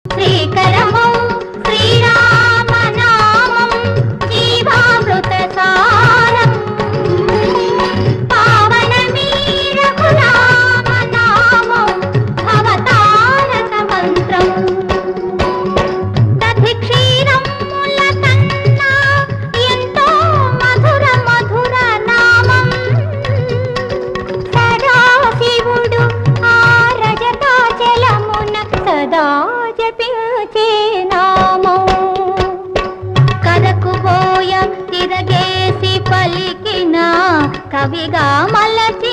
శ్రీకరమౌ శ్రీరామనామం జీవామృత సారం పావనమీ రఘురామనామం భవతారక మంత్రం దధి క్షీరముల కన్నా ఎంతో మధుర మధుర నామం సదాశివుడు ఆ రజతాచలమున సదా జపించే నామం కదకు పోయ తిరగేసి పలికిన కవిగా మలచి